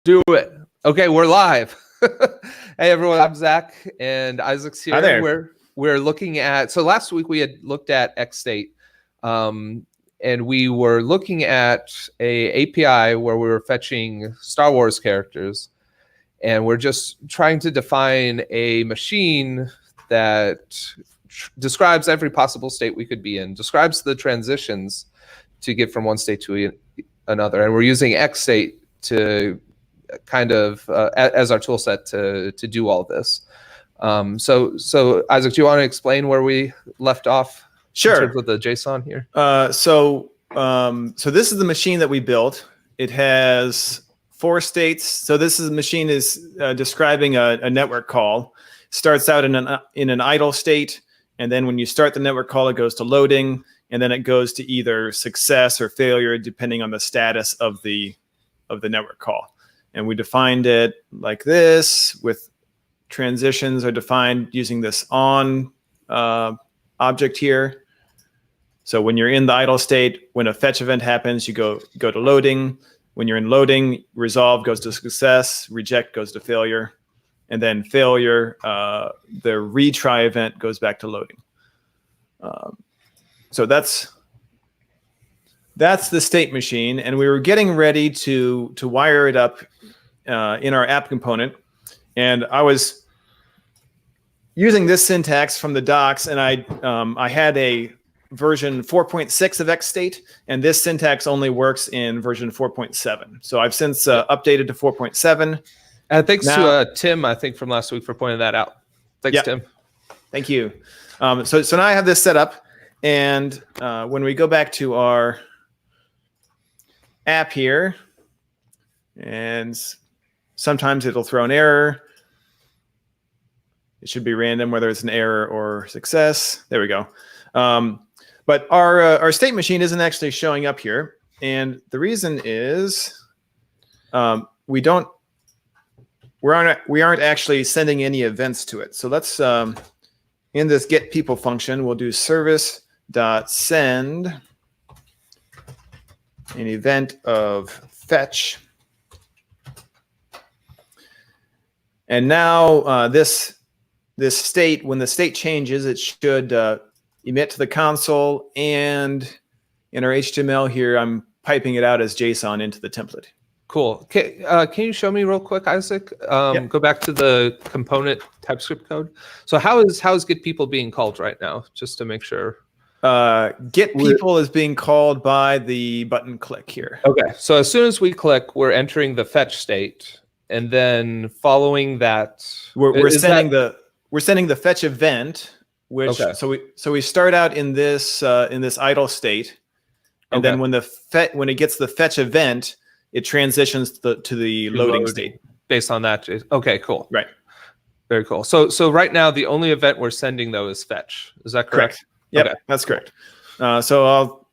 Do it. Okay, we're live. Hey everyone, I'm Zack and Isaac's here. Hi there. We're looking at, so last week we had looked at XState, and we were looking at a API where we were fetching Star Wars characters, and we're just trying to define a machine that describes every possible state we could be in, describes the transitions to get from one state to another, and we're using XState to kind of as our tool set to do all this. So Isaac, do you want to explain where we left off? Sure. In terms of the JSON here. So this is the machine that we built. It has 4 states. So this is the machine is describing a network call. Starts out in an idle state, and then when you start the network call, it goes to loading, and then it goes to either success or failure depending on the status of the network call. And we defined it like this, with transitions are defined using this on object here. So when you're in the idle state, when a fetch event happens, you go to loading. When you're in loading, resolve goes to success, reject goes to failure, and then failure, the retry event goes back to loading. So that's the state machine, and we were getting ready to wire it up in our app component, and I was using this syntax from the docs, and I had a version 4.6 of XState, and this syntax only works in version 4.7. So I've since updated to 4.7. And thanks to Tim, I think, from last week for pointing that out. Thanks, Tim. Thank you. So now I have this set up, and when we go back to our app here, and sometimes it'll throw an error. It should be random whether it's an error or success. There we go. But our state machine isn't actually showing up here, and the reason is we aren't actually sending any events to it. So let's in this get people function, we'll do service.send an event of fetch. And now this state, when the state changes, it should emit to the console, and in our HTML here, I'm piping it out as JSON into the template. Cool. Can you show me real quick, Isaac? Go back to the component TypeScript code. So how is get people being called right now, just to make sure? Get people is being called by the button click here. Okay, so as soon as we click, we're entering the fetch state, and then following that, we're sending the fetch event, which so we start out in this idle state, and then when it gets the fetch event, it transitions to the loading state based on that. Okay, cool. Right. Very cool. So right now the only event we're sending though is fetch. Is that correct? Yep, okay. That's correct. So I'll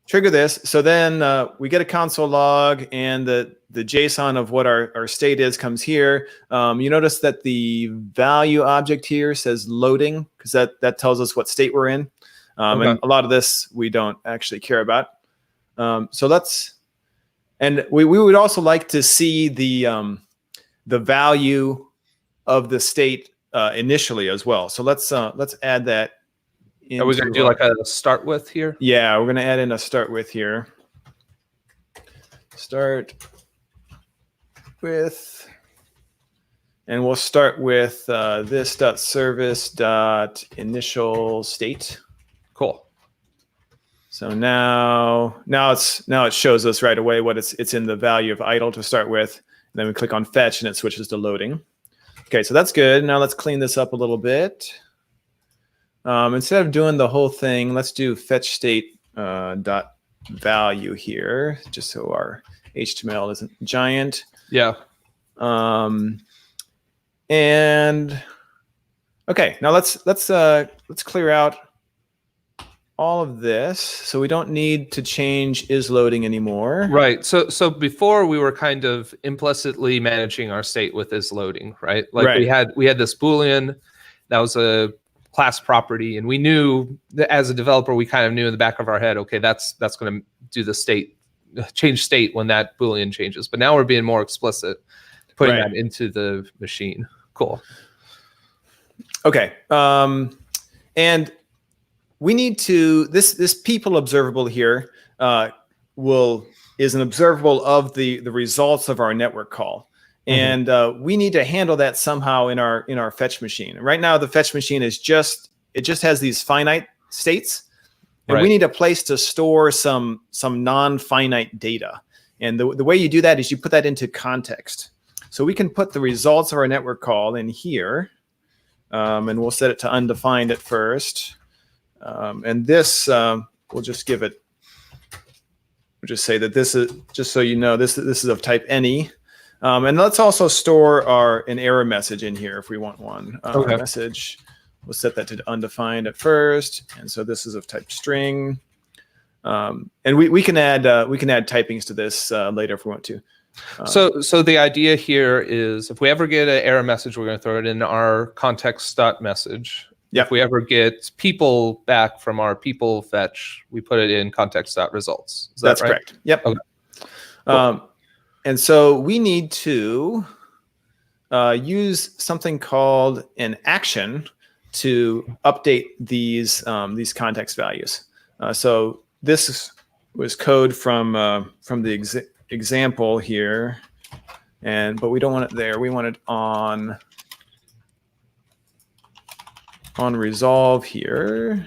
trigger this. So then we get a console log, and the JSON of what our state is comes here. You notice that the value object here says loading, because that tells us what state we're in. And a lot of this we don't actually care about. So let's, and we would also like to see the value of the state initially as well. So let's add that. Are we going to do like a start with here? Yeah, we're going to add in a start with here. Start with, and we'll start with this.service.initial state. Cool. So now it shows us right away what it's in the value of idle to start with. And then we click on fetch, and it switches to loading. Okay, so that's good. Now let's clean this up a little bit. Instead of doing the whole thing, let's do fetch state dot value here, just so our HTML isn't giant. Yeah. And okay, now let's clear out all of this, so we don't need to change is loading anymore. Right. So before we were kind of implicitly managing our state with is loading, right? Like we had this Boolean that was a class property, and we knew that as a developer, we kind of knew in the back of our head, okay, that's going to do the state change state when that Boolean changes. But now we're being more explicit, putting Right. that into the machine. Cool. Okay. And we need to, this people observable here is an observable of the results of our network call. And we need to handle that somehow in our fetch machine. Right now, the fetch machine is just has these finite states, and we need a place to store some non-finite data. And the way you do that is you put that into context. So we can put the results of our network call in here, and we'll set it to undefined at first. And this, we'll just give it. We'll just say that this is, just so you know, this is of type any. And let's also store an error message in here if we want one. Message, we'll set that to undefined at first. And so this is of type string. And we can add typings to this later if we want to. So the idea here is if we ever get an error message, we're going to throw it in our context.message. Yep. If we ever get people back from our people fetch, we put it in context.results. Is that That's right? correct. Yep. Okay. Cool. And so we need to use something called an action to update these context values. So this was code from the example here, but we don't want it there. We want it on resolve here.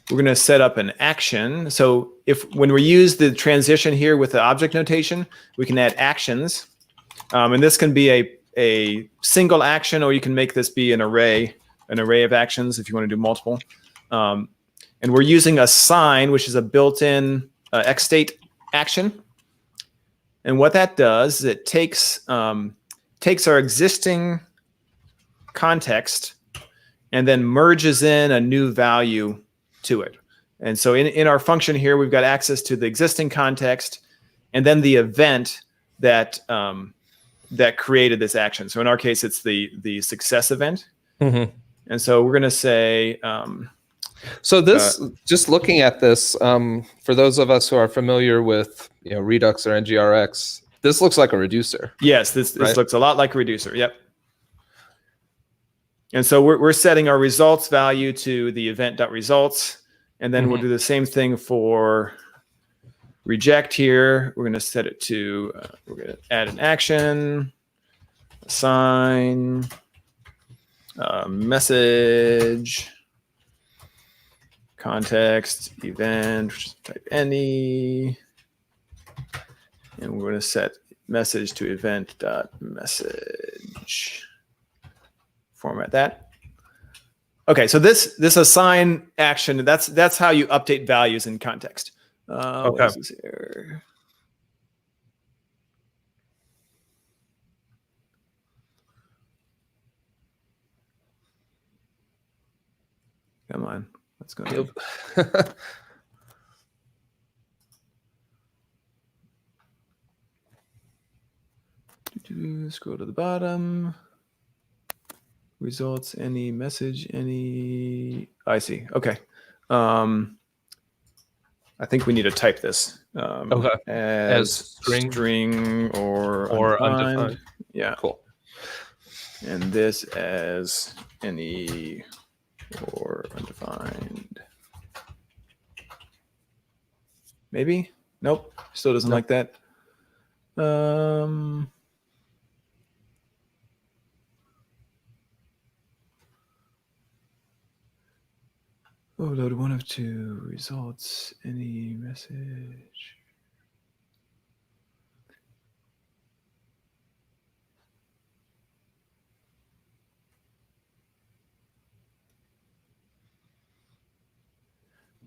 We're going to set up an action. So when we use the transition here with the object notation, we can add actions. And this can be a single action, or you can make this be an array of actions if you want to do multiple. And we're using a sign, which is a built-in XState action. And what that does is it takes our existing context and then merges in a new value to it. And so in our function here, we've got access to the existing context and then the event that created this action. So in our case, it's the success event. And so we're going to say. So this, just looking at this, for those of us who are familiar with Redux or NGRX, this looks like a reducer. Yes, this looks a lot like a reducer. Yep. And so we're setting our results value to the event.results, and then we'll do the same thing for reject here. We're going to set it to, we're going to add an action, assign, message, context, event, which is type any, and we're going to set message to event.message. Format that. Okay, so this assign action, that's how you update values in context. Okay. What is this here? Come on, let's go. Scroll to the bottom. Results, any message, any. I see. Okay. I think we need to type this. As string or undefined. Yeah. Cool. And this as any or undefined. Maybe? Nope. Still doesn't like that. Load one of two results, any message.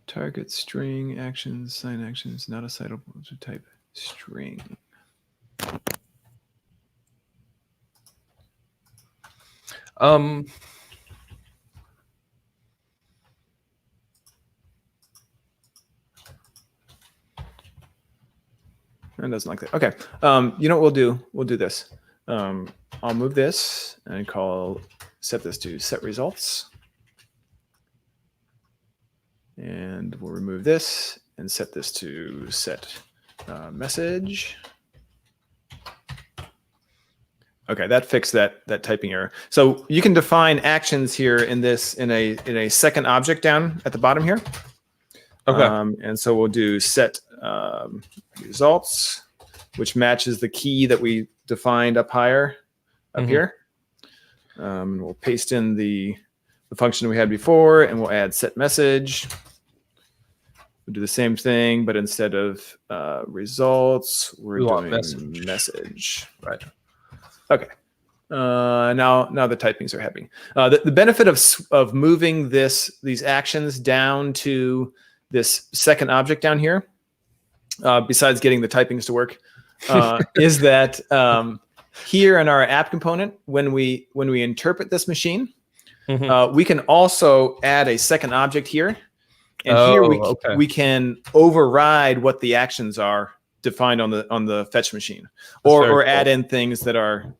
Target string actions, sign actions, not assignable to type string. It doesn't like that. Okay. You know what we'll do? We'll do this. I'll move this and set this to set results. And we'll remove this and set this to set message. Okay, that fixed that typing error. So you can define actions here in a second object down at the bottom here. Okay. And so we'll do set results, which matches the key that we defined up higher, up here. We'll paste in the function we had before, and we'll add set message. We'll do the same thing, but instead of results, we're doing message. Right. Okay. Now the typings are happening. The benefit of moving these actions down to this second object down here, besides getting the typings to work, is that here in our app component, when we interpret this machine, we can also add a second object here, and we can override what the actions are defined on the fetch machine, or add in things that are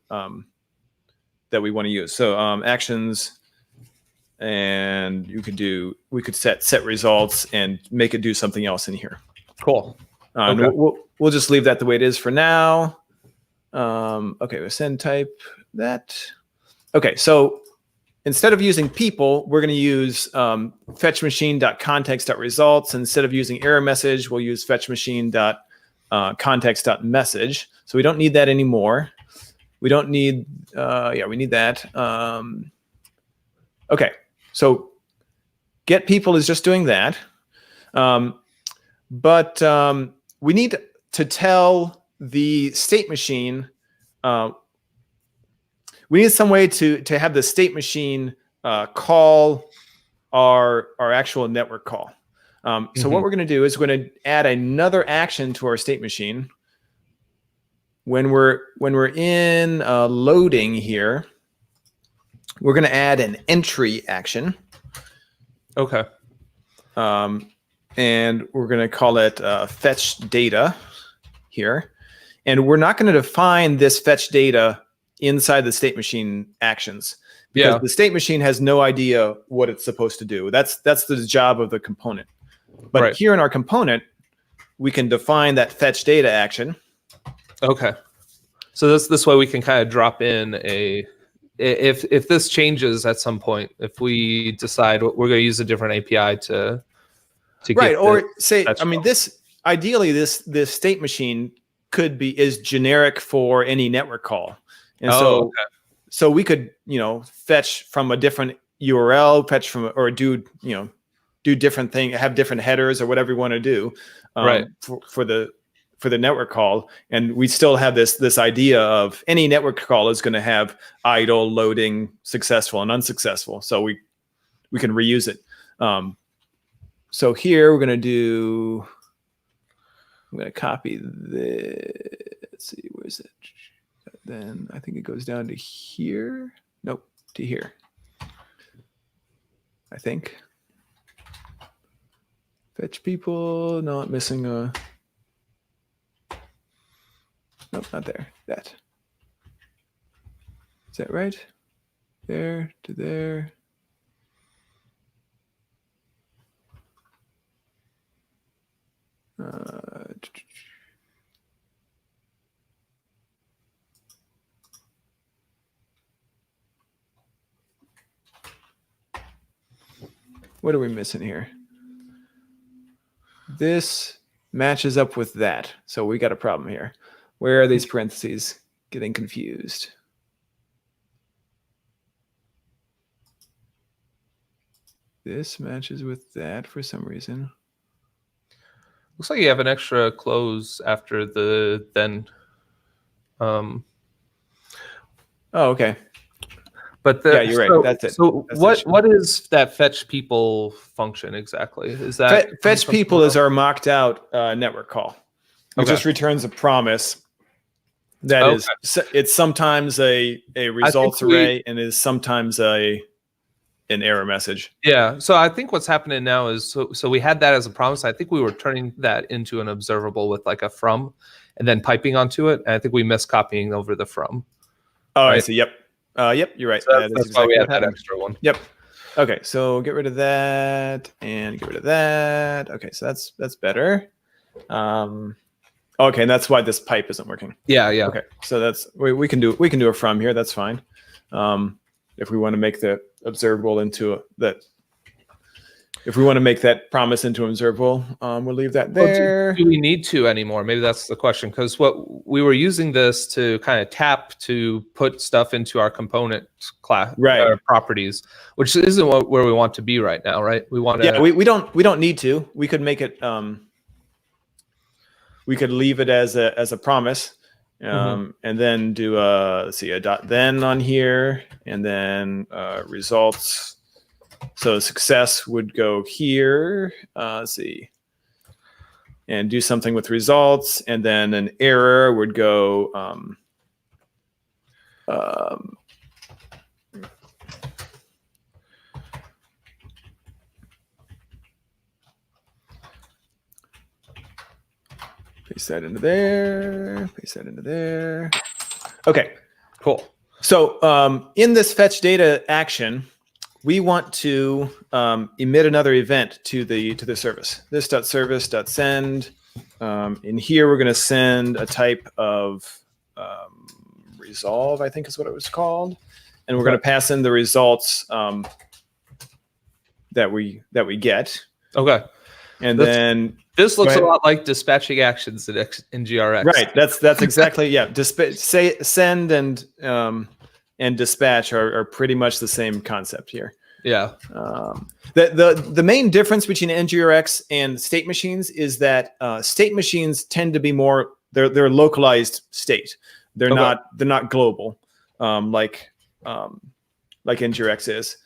that we want to use. So actions, and we could set results and make it do something else in here. Cool. Okay. We'll just leave that the way it is for now. Okay, we'll send type that. Okay, so instead of using people, we're going to use fetchmachine.context.results. Instead of using error message, we'll use fetchmachine.context.message. So we don't need that anymore. We don't need, we need that. Okay, so get people is just doing that. But we need to tell the state machine, we need some way to have the state machine call our actual network call. So what we're going to do is we're going to add another action to our state machine. When we're in loading here, we're going to add an entry action. Okay. And we're going to call it fetch data here. And we're not going to define this fetch data inside the state machine actions, because the state machine has no idea what it's supposed to do. That's the job of the component. But here in our component, we can define that fetch data action. Okay. So this way we can kind of drop in if this changes at some point, if we decide we're going to use a different API to right, or say, I mean, ideally this state machine is generic for any network call. And so we could, fetch from a different URL, fetch from, or do different thing, have different headers or whatever you want to do for the network call. And we still have this idea of any network call is going to have idle, loading, successful, and unsuccessful. So we can reuse it. So here we're going to I'm going to copy this. Let's see, where is it? Then I think it goes down to here. Nope, to here. I think. Fetch people. No, I'm missing a. Nope, not there. That. Is that right? There to there. What are we missing here? This matches up with that. So we got a problem here. Where are these parentheses getting confused? This matches with that for some reason. Looks like you have an extra close after the then. Oh, okay. But yeah, you're right. That's it. So what is that fetch people function exactly? Is that fetch people is our mocked out network call. It just returns a promise. That is, it's sometimes a results array and is sometimes an error message. Yeah. So I think what's happening now is so we had that as a promise. I think we were turning that into an observable with like a from, and then piping onto it. And I think we missed copying over the from. Oh, right? I see. Yep. Yep. You're right. So that's why we had that extra one. Yep. Okay, so get rid of that and get rid of that. Okay, so that's better. Okay, and that's why this pipe isn't working. Yeah, yeah. Okay, so that's we can do a from here. That's fine. If we want to make the observable into that, if we want to make that promise into observable, we'll leave that there. Well, do we need to anymore? Maybe that's the question. Because what we were using this to kind of tap to put stuff into our component class properties, which isn't where we want to be right now, right? We want to. Yeah, we don't need to. We could make it. We could leave it as a promise, and then do let's see, a dot then on here, and then results. So success would go here. Let's see, and do something with results, and then an error would go. Paste that into there. Paste that into there. Okay, cool. So in this fetch data action, we want to emit another event to the service. This.service.send. In here, we're going to send a type of resolve, I think is what it was called, and we're going to pass in the results that we get. Okay. And then this looks a lot like dispatching actions in GRX. Right. That's exactly send and dispatch are pretty much the same concept here. Yeah. The main difference between NGRX and state machines is that state machines tend to be more they're localized state. They're not global like NGRX is.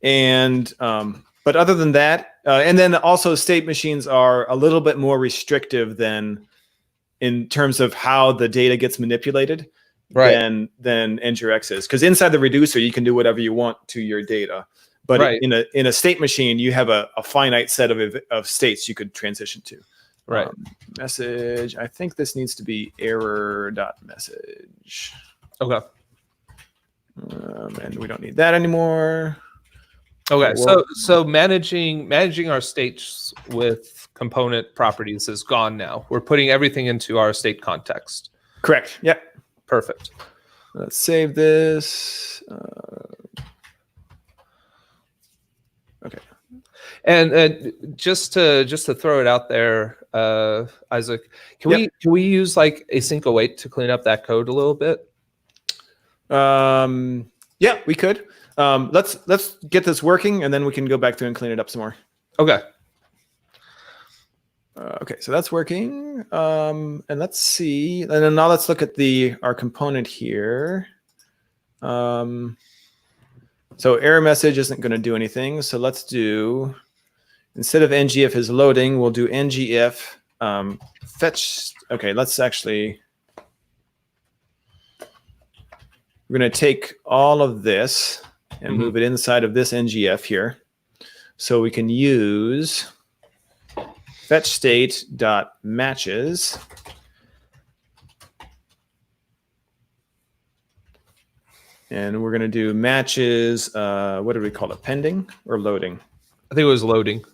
And but other than that, and then also state machines are a little bit more restrictive than in terms of how the data gets manipulated than NGRX is. Because inside the reducer, you can do whatever you want to your data. But in a state machine, you have a finite set of states you could transition to. Right. Message. I think this needs to be error.message. Okay. And we don't need that anymore. Okay, so managing our states with component properties is gone now. We're putting everything into our state context. Correct. Yep. Perfect. Let's save this. Okay. And just to throw it out there, Isaac, can we use like async await to clean up that code a little bit? Yeah, we could. Let's get this working, and then we can go back through and clean it up some more. Okay. Okay, so that's working. And let's see. And then now let's look at our component here. So error message isn't going to do anything. So let's do, instead of ngif is loading, we'll do ngif fetch. Okay, let's actually, we're going to take all of this and move it inside of this ngif here. So we can use fetch state dot matches. And we're going to do matches. What did we call it? Pending or loading? I think it was loading.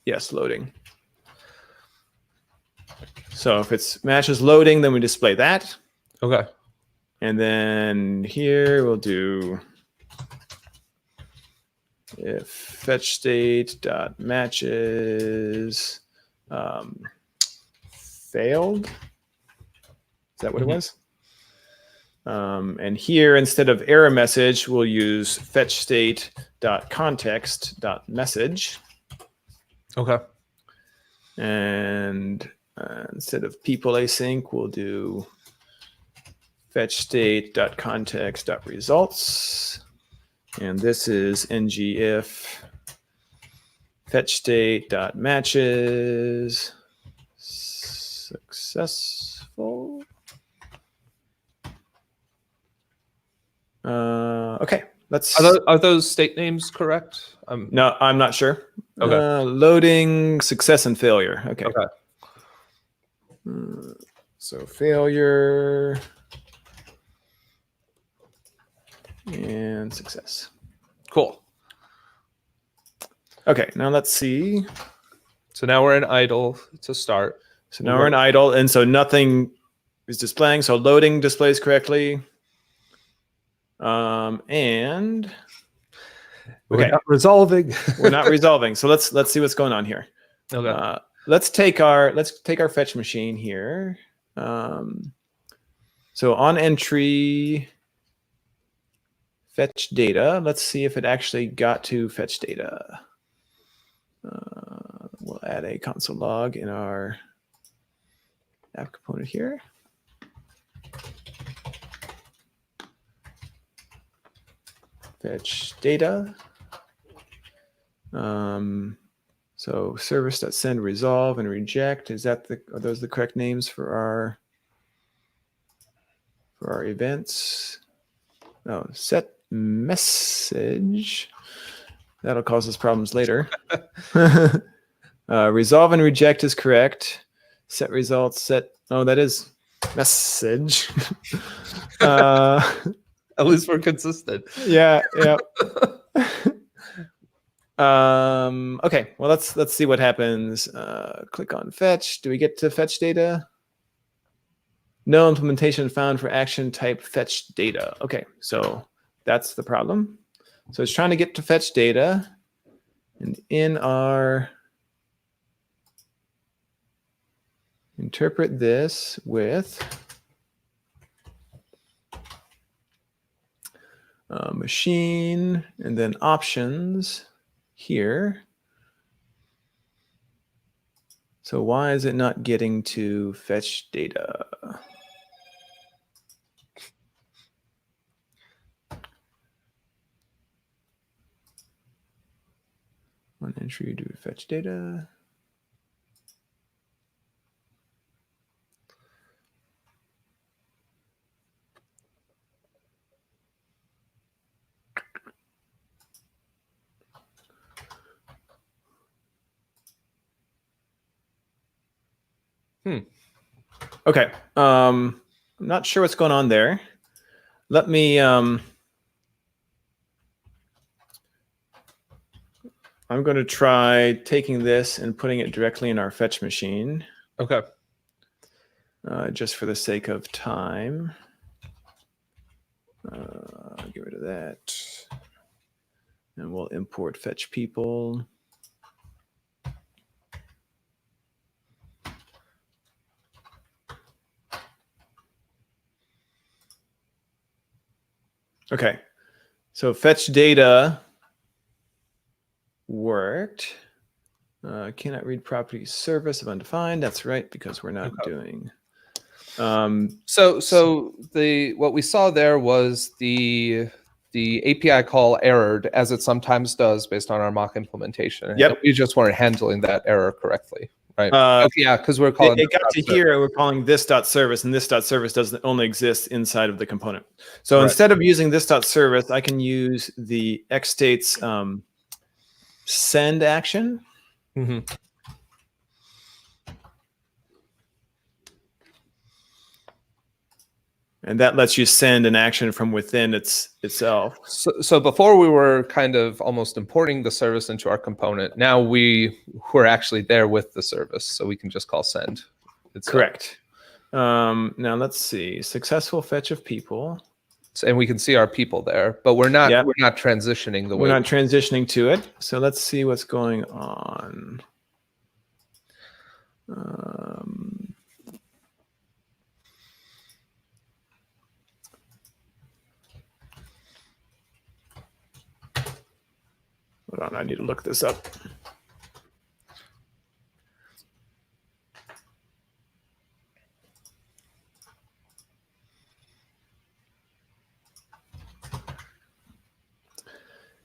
Yes, loading. So if it's matches loading, then we display that. Okay. And then here we'll do if fetch state dot matches failed. Is that what it was? And here, instead of error message, we'll use fetch state dot context dot message. Okay. And instead of people async, we'll do fetch state dot context dot results. And this is ngif fetch state dot matches successful. Okay, let's. Are those state names correct? No, I'm not sure. Okay. Loading, success, and failure. Okay. Okay. So failure. And And success. Cool. Okay, now let's see. So now we're in idle to start. So now we're in idle, and so nothing is displaying. So loading displays correctly. And we're not resolving. We're not resolving. So let's see what's going on here. Okay. Let's take our fetch machine here. So on entry, fetch data. Let's see if it actually got to fetch data. We'll add a console log in our app component here. Fetch data. So service.send, resolve, and reject. Are those the correct names for our events? Oh, set message. That'll cause us problems later. Resolve and reject is correct. Set results, that is message. At least we're consistent. Yeah. Okay, well, let's see what happens. Click on fetch. Do we get to fetch data? No implementation found for action type fetch data. Okay, so that's the problem. So it's trying to get to fetch data, and in our interpret this with machine and then options here. So why is it not getting to fetch data? On entry, do fetch data. Okay. I'm not sure what's going on there. Let me I'm going to try taking this and putting it directly in our fetch machine. Okay. Just for the sake of time. Get rid of that. And we'll import fetch people. Okay, so fetch data worked. Cannot read property service of undefined. That's right, because we're not doing. So what we saw there was the API call errored, as it sometimes does based on our mock implementation. Yep. And we just weren't handling that error correctly. Right. Yeah, because we're calling it got to here, and we're calling this.service, and this.service doesn't only exist inside of the component. So instead of using this.service, I can use the XState's send action. Mm-hmm. And that lets you send an action from within itself. So before we were kind of almost importing the service into our component. Now we're actually there with the service, so we can just call send. Correct. Now let's see. Successful fetch of people. And we can see our people there, but we're not transitioning the way. We're not transitioning to it. So let's see what's going on. Hold on, I need to look this up.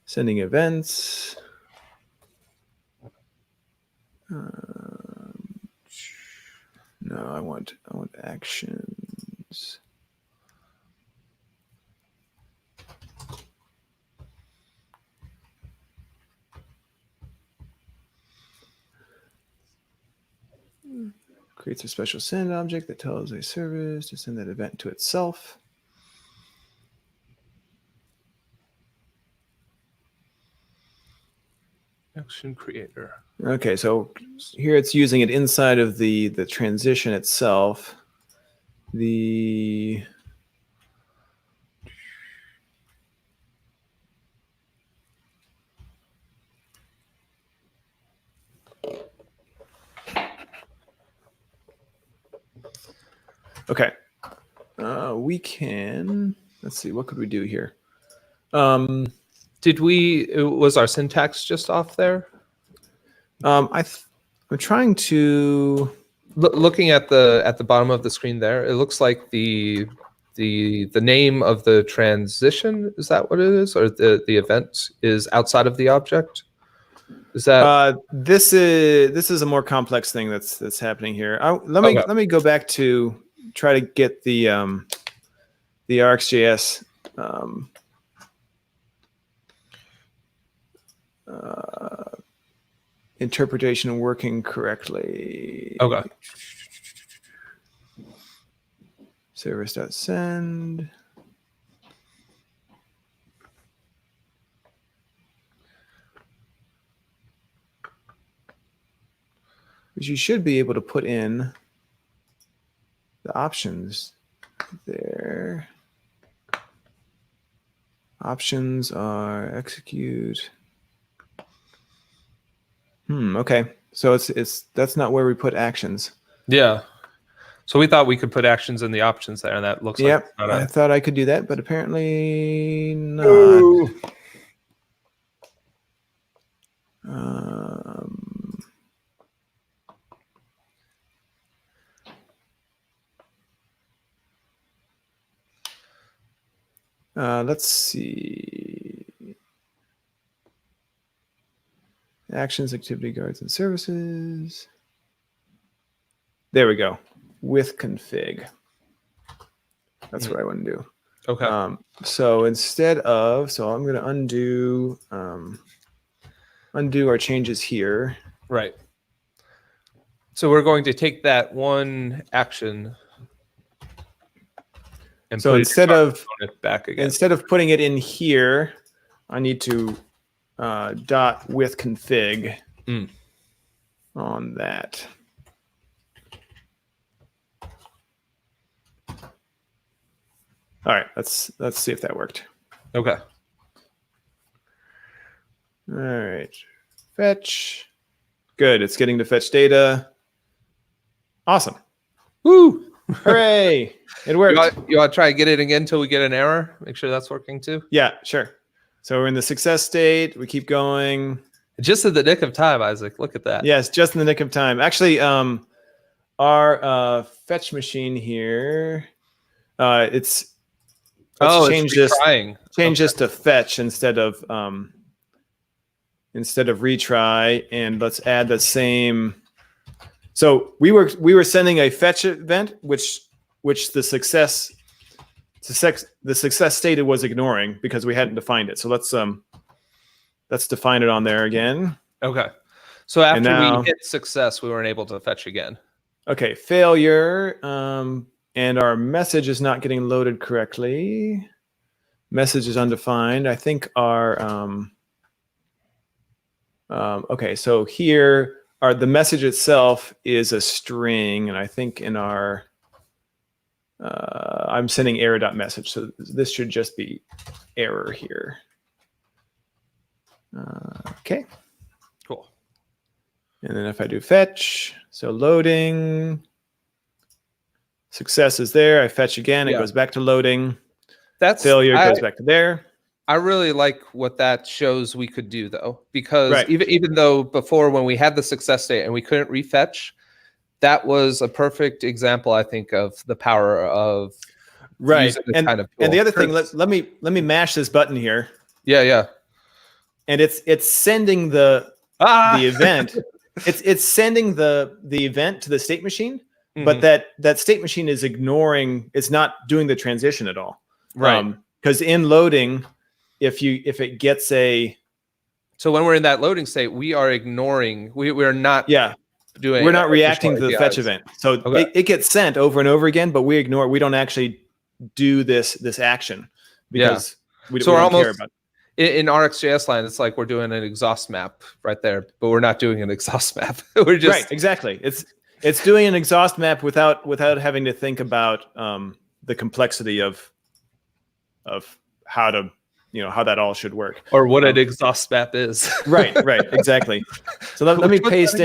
Sending events. No, I want actions. Creates a special send object that tells a service to send that event to itself. Action creator. Okay, so here it's using it inside of the transition itself. The okay, we can. Let's see. What could we do here? Was our syntax just off there? I'm trying to Looking at the bottom of the screen there, it looks like the name of the transition, is that what it is, or the event is outside of the object? Is that this is a more complex thing that's happening here. Let me go back to try to get the RxJS interpretation working correctly. okay? Service.send. Which you should be able to put in the options there. Options are execute. Okay. So it's that's not where we put actions. Yeah. So we thought we could put actions in the options there, and that looks like Yep. not I thought I could do that, but apparently not. Ooh. Let's see. Actions, activity guards, and services. There we go. With config. That's what I want to do. Okay. So instead of, I'm going to undo our changes here. Right. So we're going to take that one action and So put instead it back again. Instead of putting it in here, I need to dot with config on that. All right, let's see if that worked. Okay. All right, fetch. Good, it's getting to fetch data. Awesome. Woo! Hooray! It worked. You want to try and get it again until we get an error? Make sure that's working too. Yeah, sure. So we're in the success state. We keep going. Just in the nick of time, Isaac. Look at that. Yes, just in the nick of time. Actually, our fetch machine here, let's change this to fetch instead of retry, and let's add the same. So we were sending a fetch event, which the success state was ignoring because we hadn't defined it. So let's define it on there again. Okay. So after we hit success, we weren't able to fetch again. Okay, failure. And our message is not getting loaded correctly. Message is undefined. I think our okay, so here the message itself is a string, and I think in our I'm sending error.message, so this should just be error here. Okay. Cool. And then if I do fetch, so loading, success is there. I fetch again, it goes back to loading. Failure goes back to there. I really like what that shows we could do, though, because even though before when we had the success state and we couldn't refetch, that was a perfect example, I think, of the power of using this kind of tool. And the other thing, let me mash this button here. Yeah. And it's sending the event. It's sending the event to the state machine, but that state machine is ignoring. It's not doing the transition at all. Right. Because in loading, if it gets so when we're in that loading state, we are ignoring. We're not. Yeah. We're not reacting to the fetch event. So it gets sent over and over again, but we ignore. We don't actually do this action because we don't care about it. in RxJS land, it's like we're doing an exhaust map right there, but we're not doing an exhaust map. We're just right, exactly. It's doing an exhaust map without having to think about the complexity of how to how that all should work, or what an exhaust map is. right, exactly. So let me paste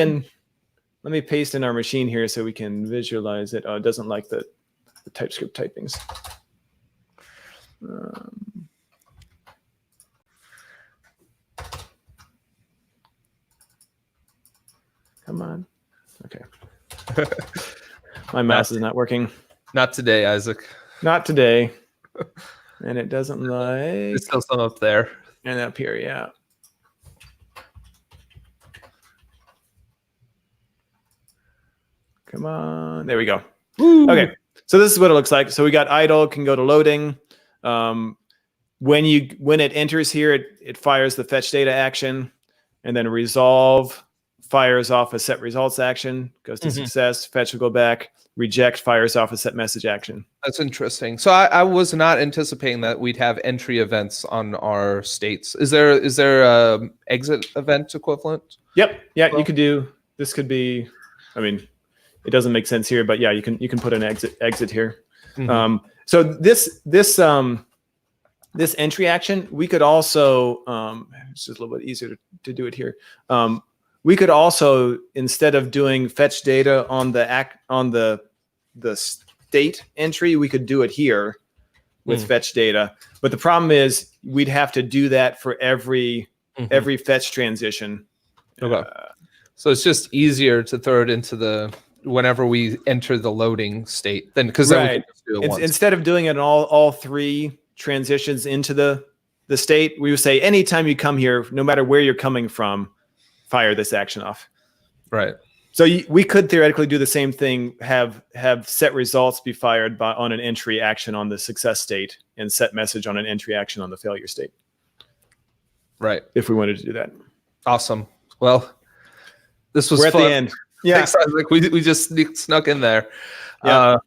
in our machine here so we can visualize it. Oh, it doesn't like the TypeScript typings. Come on. Okay. My mouse is not working. Not today, Isaac. Not today. And it doesn't like... There's still some up there. And up here, yeah. Come on. There we go. Woo. Okay. So this is what it looks like. So we got idle, can go to loading. When it enters here, it fires the fetch data action, and then resolve fires off a set results action, goes to success, fetch will go back, reject fires off a set message action. That's interesting. So I was not anticipating that we'd have entry events on our states. Is there a exit event equivalent? Yep. Yeah, well, you could do, this could be, I mean, it doesn't make sense here, but yeah, you can put an exit here. So this entry action, we could also, it's just a little bit easier to do it here. We could also, instead of doing fetch data on the state entry, we could do it here with fetch data. But the problem is we'd have to do that for every fetch transition. Okay. So it's just easier to throw it into whenever we enter the loading state, then because then we can just do it once. Instead of doing it in all three transitions into the state, we would say anytime you come here, no matter where you're coming from, fire this action off. Right. So we could theoretically do the same thing, have set results be fired on an entry action on the success state and set message on an entry action on the failure state. Right. If we wanted to do that. Awesome. Well, this was We're fun. at the end. Yeah. Thanks, Isaac. We just snuck in there. Yeah.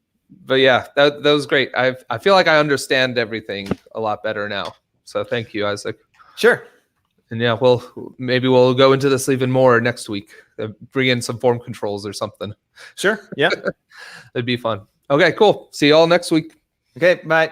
But yeah, that was great. I feel like I understand everything a lot better now. So thank you, Isaac. Sure. And yeah, maybe we'll go into this even more next week. Bring in some form controls or something. Sure. Yeah. It'd be fun. Okay, cool. See you all next week. Okay, bye.